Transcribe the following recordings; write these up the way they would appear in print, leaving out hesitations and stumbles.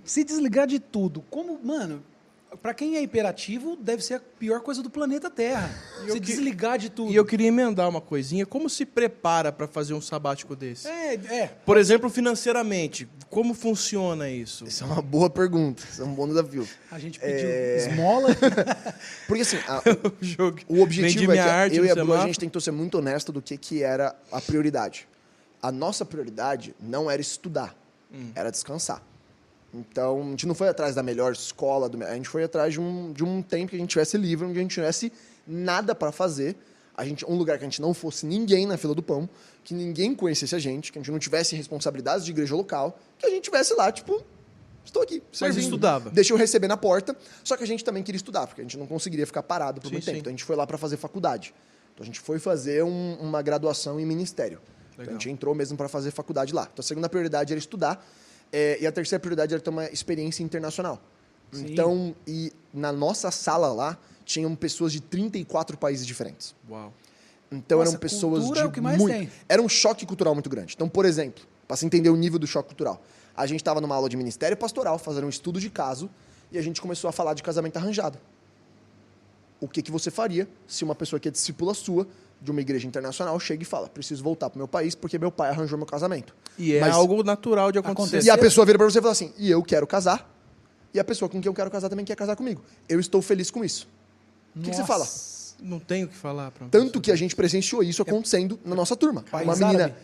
Se desligar de tudo, como, mano, pra quem é hiperativo, deve ser a pior coisa do planeta Terra. Se desligar de tudo. E eu queria emendar uma coisinha. Como se prepara para fazer um sabático desse? É. Por exemplo, financeiramente, como funciona isso? Essa é uma boa pergunta, esse é um bom desafio. A gente pediu esmola. Porque assim, Jogo. o objetivo Vendi é minha que arte eu no e a Bru, a semáforo. gente tentou ser muito honesto do que era a prioridade. A nossa prioridade não era estudar, era descansar. Então, a gente não foi atrás da melhor escola, a gente foi atrás de um tempo que a gente tivesse livre, onde a gente tivesse nada para fazer, um lugar que a gente não fosse ninguém na fila do pão, que ninguém conhecesse a gente, que a gente não tivesse responsabilidades de igreja local, que a gente tivesse lá, tipo, estou aqui, servindo. estudava. Deixa eu receber na porta, só que a gente também queria estudar, porque a gente não conseguiria ficar parado por muito Sim. tempo. Então, a gente foi lá para fazer faculdade. Então, a gente foi fazer uma graduação em ministério. Então, a gente entrou mesmo para fazer faculdade lá. Então, a segunda prioridade era estudar, e a terceira prioridade era ter uma experiência internacional. Sim. Então, e na nossa sala lá, tinham pessoas de 34 países diferentes. Uau. Então, Nossa, eram pessoas cultura de é o que mais muito... tem. Era um choque cultural muito grande. Então, por exemplo, para se entender o nível do choque cultural, a gente estava numa aula de ministério pastoral, fazendo um estudo de caso, e a gente começou a falar de casamento arranjado. O que você faria se uma pessoa que é discípula sua, de uma igreja internacional, chega e fala: preciso voltar para o meu país porque meu pai arranjou meu casamento. E é Mas- algo natural de acontecer. E a pessoa vira para você e fala assim: e eu quero casar, e a pessoa com quem eu quero casar também quer casar comigo. Eu estou feliz com isso. O que você fala? Não tenho o que falar. Pra uma Tanto pessoa. que a gente presenciou isso acontecendo na nossa turma. País Uma menina árabe.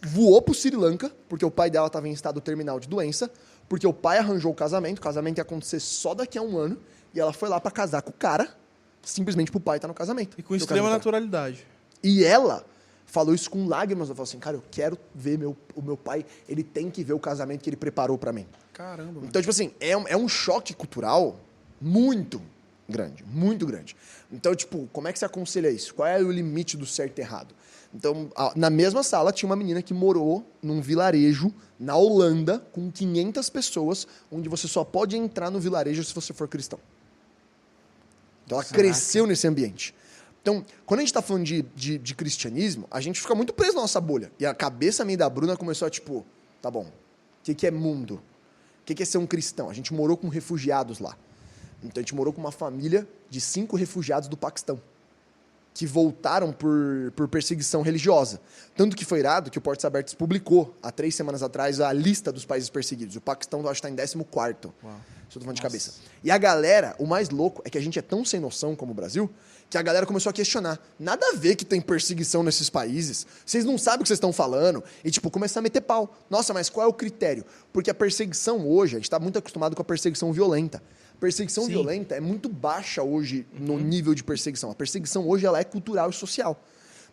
voou pro Sri Lanka, porque o pai dela estava em estado terminal de doença, porque o pai arranjou o casamento ia acontecer só daqui a um ano, e ela foi lá para casar com o cara, simplesmente pro pai estar no casamento. E com Porque o extrema casamento era- naturalidade. E ela falou isso com lágrimas. Ela falou assim: cara, eu quero ver o meu pai, ele tem que ver o casamento que ele preparou para mim. Caramba, mano. Então, tipo assim, é um choque cultural muito grande, muito grande. Então, tipo, como é que você aconselha isso? Qual é o limite do certo e errado? Então, na mesma sala tinha uma menina que morou num vilarejo na Holanda com 500 pessoas, onde você só pode entrar no vilarejo se você for cristão. Então, ela cresceu nesse ambiente. Então, quando a gente tá falando de cristianismo, a gente fica muito preso na nossa bolha. E a cabeça minha e da Bruna começou a, tipo, tá bom, o que é mundo? O que é ser um cristão? A gente morou com refugiados lá. Então, a gente morou com uma família de 5 refugiados do Paquistão, que voltaram por perseguição religiosa. Tanto que foi irado que o Portas Abertas publicou, há 3 semanas atrás, a lista dos países perseguidos. O Paquistão, eu acho que está em 14º. Uau. Isso eu tô falando de cabeça. E a galera, o mais louco é que a gente é tão sem noção como o Brasil, que a galera começou a questionar. Nada a ver que tem perseguição nesses países. Vocês não sabem o que vocês estão falando. E, tipo, começar a meter pau. Nossa, mas qual é o critério? Porque a perseguição hoje, a gente está muito acostumado com a perseguição violenta. Perseguição Sim. violenta é muito baixa hoje no nível de perseguição. A perseguição hoje ela é cultural e social.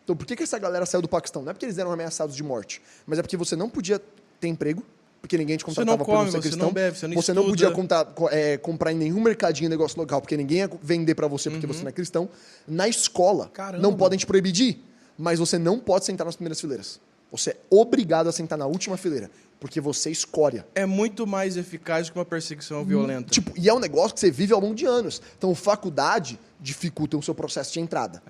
Então, por que essa galera saiu do Paquistão? Não é porque eles eram ameaçados de morte, mas é porque você não podia ter emprego, porque ninguém te Você contratava não por não come, ser você cristão. não bebe, você não Você não estuda. podia comprar em nenhum mercadinho, negócio local, porque ninguém ia vender pra você porque você não é cristão. Na escola, Caramba. não podem te proibir de ir, mas você não pode sentar nas primeiras fileiras. Você é obrigado a sentar na última fileira, porque você é escória. É muito mais eficaz do que uma perseguição violenta. Tipo, e é um negócio que você vive ao longo de anos. Então, faculdade dificulta o seu processo de entrada.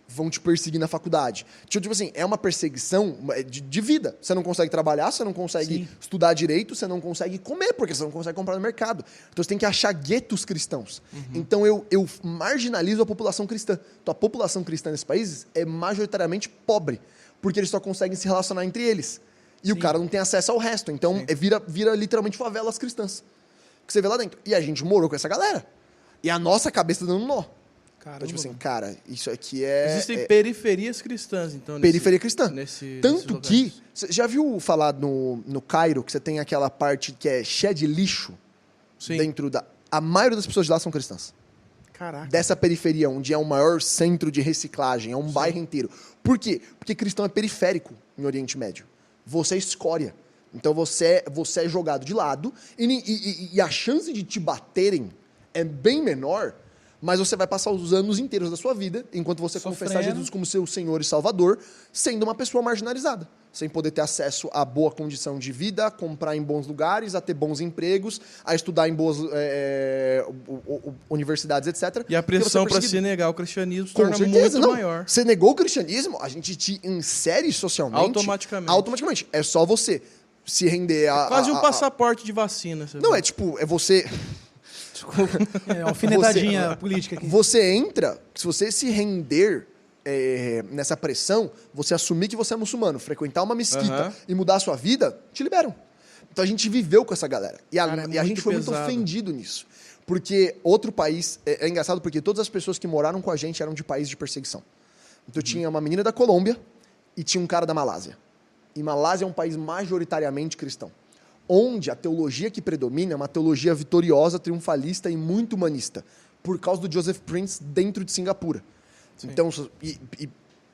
Vão te perseguir na faculdade. Tipo assim, é uma perseguição de vida. Você não consegue trabalhar, você não consegue Sim. estudar direito, você não consegue comer, porque você não consegue comprar no mercado. Então, você tem que achar guetos cristãos. Então, eu marginalizo a população cristã. Então, a população cristã nesses países é majoritariamente pobre, porque eles só conseguem se relacionar entre eles. E o cara não tem acesso ao resto. Então, vira literalmente favelas cristãs. Que você vê lá dentro. E a gente morou com essa galera. E a nossa cabeça tá dando nó. Caramba, Então, tipo assim, mano. cara, isso aqui é... Existem periferias cristãs, então. periferia cristã. nesses Tanto que... lugares. Você já viu falar no Cairo que você tem aquela parte que é cheia de lixo? Sim. Dentro da... A maioria das pessoas de lá são cristãs. Caraca. Dessa periferia, onde é o maior centro de reciclagem, é um bairro inteiro. Por quê? Porque cristão é periférico em Oriente Médio. Você é escória. Então você é jogado de lado e a chance de te baterem é bem menor, mas você vai passar os anos inteiros da sua vida, enquanto você confessar Sofrendo. Jesus como seu Senhor e Salvador, sendo uma pessoa marginalizada, sem poder ter acesso a boa condição de vida, a comprar em bons lugares, a ter bons empregos, a estudar em boas universidades, etc. E a Porque você é pressão para perseguido. se negar o cristianismo se Com torna certeza, muito não. maior. Você negou o cristianismo, a gente te insere socialmente. Automaticamente. Automaticamente. É só você se render a... Quase um passaporte de vacina. Não, é tipo, é você... Desculpa. É uma alfinetadinha política aqui. Você entra, se você se render nessa pressão, você assumir que você é muçulmano, frequentar uma mesquita e mudar a sua vida, te liberam. Então a gente viveu com essa galera. E a gente foi muito ofendido nisso. Porque outro país... É engraçado porque todas as pessoas que moraram com a gente eram de países de perseguição. Então tinha uma menina da Colômbia e tinha um cara da Malásia. E Malásia é um país majoritariamente cristão. Onde a teologia que predomina é uma teologia vitoriosa, triunfalista e muito humanista. Por causa do Joseph Prince dentro de Singapura. Sim. Então,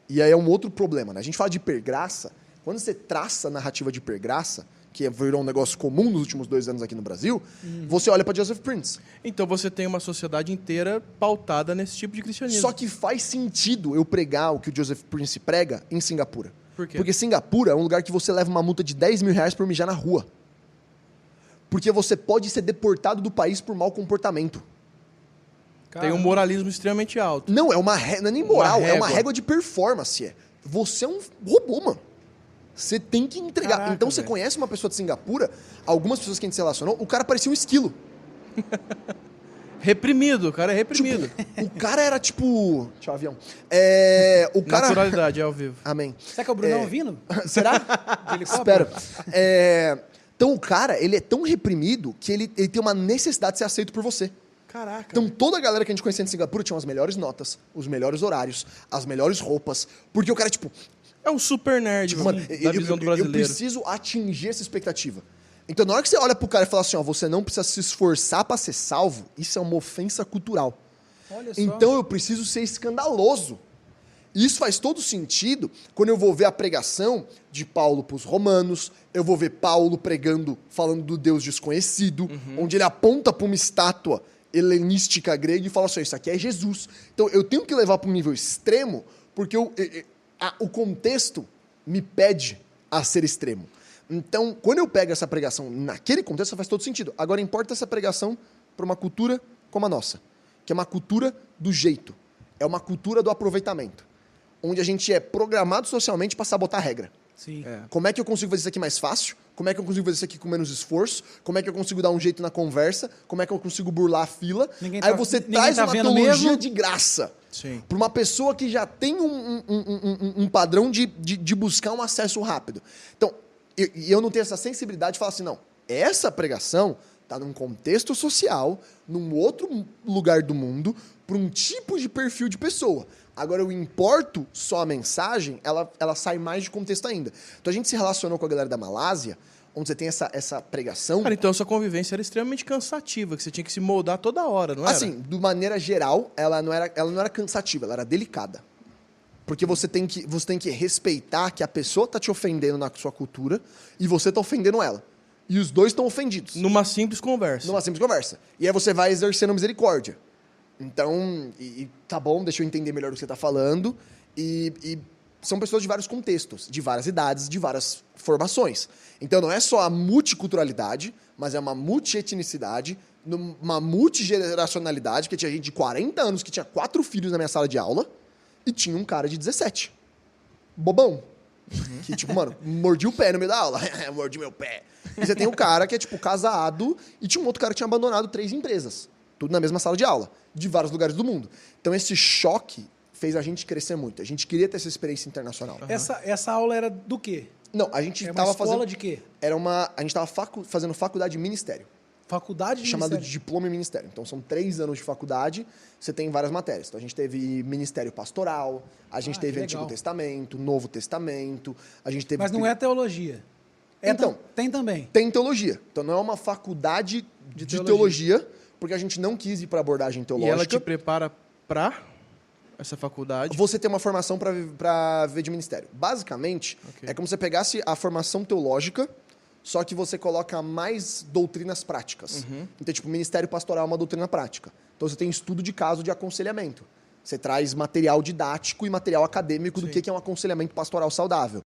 e aí é um outro problema, né? A gente fala de hipergraça. Quando você traça a narrativa de hipergraça, que virou um negócio comum nos últimos 2 anos aqui no Brasil, você olha para Joseph Prince. Então você tem uma sociedade inteira pautada nesse tipo de cristianismo. Só que faz sentido eu pregar o que o Joseph Prince prega em Singapura. Por quê? Porque Singapura é um lugar que você leva uma multa de 10 mil reais por mijar na rua. Porque você pode ser deportado do país por mau comportamento. Tem um moralismo extremamente alto. Não, não é nem moral, é uma régua de performance. Você é um robô, mano. Você tem que entregar. Caraca, então você conhece uma pessoa de Singapura, algumas pessoas que a gente se relacionou, o cara parecia um esquilo. Reprimido, o cara é reprimido. Tipo, o cara era tipo... Tchau, avião. O cara... Naturalidade, é ao vivo. Amém. Será que é o Brunão vindo? Será? De helicóptero? Espero. Então o cara, ele é tão reprimido que ele tem uma necessidade de ser aceito por você. Caraca. Então toda a galera que a gente conhecia em Singapura tinha as melhores notas, os melhores horários, as melhores roupas. Porque o cara, tipo... É um super nerd, mano, da visão do brasileiro. Eu preciso atingir essa expectativa. Então, na hora que você olha pro cara e fala assim, ó, você não precisa se esforçar pra ser salvo, isso é uma ofensa cultural. Olha só. Então, eu preciso ser escandaloso. E isso faz todo sentido quando eu vou ver a pregação de Paulo pros romanos, eu vou ver Paulo pregando, falando do Deus desconhecido, onde ele aponta pra uma estátua helenística grega e fala assim, isso aqui é Jesus. Então, eu tenho que levar para um nível extremo, porque o contexto me pede a ser extremo. Então, quando eu pego essa pregação naquele contexto, faz todo sentido. Agora, importa essa pregação para uma cultura como a nossa, que é uma cultura do jeito. É uma cultura do aproveitamento. Onde a gente é programado socialmente para sabotar a regra. Sim. Como é que eu consigo fazer isso aqui mais fácil? Como é que eu consigo fazer isso aqui com menos esforço? Como é que eu consigo dar um jeito na conversa? Como é que eu consigo burlar a fila? Aí você traz uma teologia de graça. Para uma pessoa que já tem um padrão de buscar um acesso rápido. Então, eu não tenho essa sensibilidade de falar assim, não, essa pregação está num contexto social, num outro lugar do mundo, para um tipo de perfil de pessoa. Agora, eu importo só a mensagem, ela sai mais de contexto ainda. Então, a gente se relacionou com a galera da Malásia, onde você tem essa pregação... Cara, então essa convivência era extremamente cansativa, que você tinha que se moldar toda hora, não era? Assim, de maneira geral, ela não era cansativa, ela era delicada. Porque você tem que respeitar que a pessoa tá te ofendendo na sua cultura e você tá ofendendo ela. E os dois estão ofendidos. Numa simples conversa. E aí você vai exercendo misericórdia. Então, tá bom, deixa eu entender melhor o que você tá falando. E são pessoas de vários contextos, de várias idades, de várias formações. Então não é só a multiculturalidade, mas é uma multietnicidade, uma multigeracionalidade, que tinha gente de 40 anos que tinha 4 filhos na minha sala de aula e tinha um cara de 17. Bobão. Que, tipo, mano, mordi o pé no meio da aula. Mordi meu pé. E você tem um cara que é, tipo, casado e tinha um outro cara que tinha abandonado 3 empresas. Tudo na mesma sala de aula, de vários lugares do mundo. Então esse choque fez a gente crescer muito. A gente queria ter essa experiência internacional. Essa aula era do quê? Não, a gente estava fazendo... escola de quê? A gente estava fazendo faculdade de ministério. Faculdade de chamado ministério? de diploma e ministério. Então, são 3 anos de faculdade, você tem várias matérias. Então, a gente teve ministério pastoral, a gente teve Antigo Testamento, Novo Testamento, a gente teve... Mas não é teologia? Então, tem também? Tem teologia. Então, não é uma faculdade de teologia, porque a gente não quis ir para abordagem teológica. E ela te prepara para essa faculdade? Você tem uma formação para viver de ministério. Basicamente, é como se você pegasse a formação teológica, só que você coloca mais doutrinas práticas. Então, tipo, ministério pastoral é uma doutrina prática. Então, você tem estudo de caso de aconselhamento. Você traz material didático e material acadêmico do que é um aconselhamento pastoral saudável.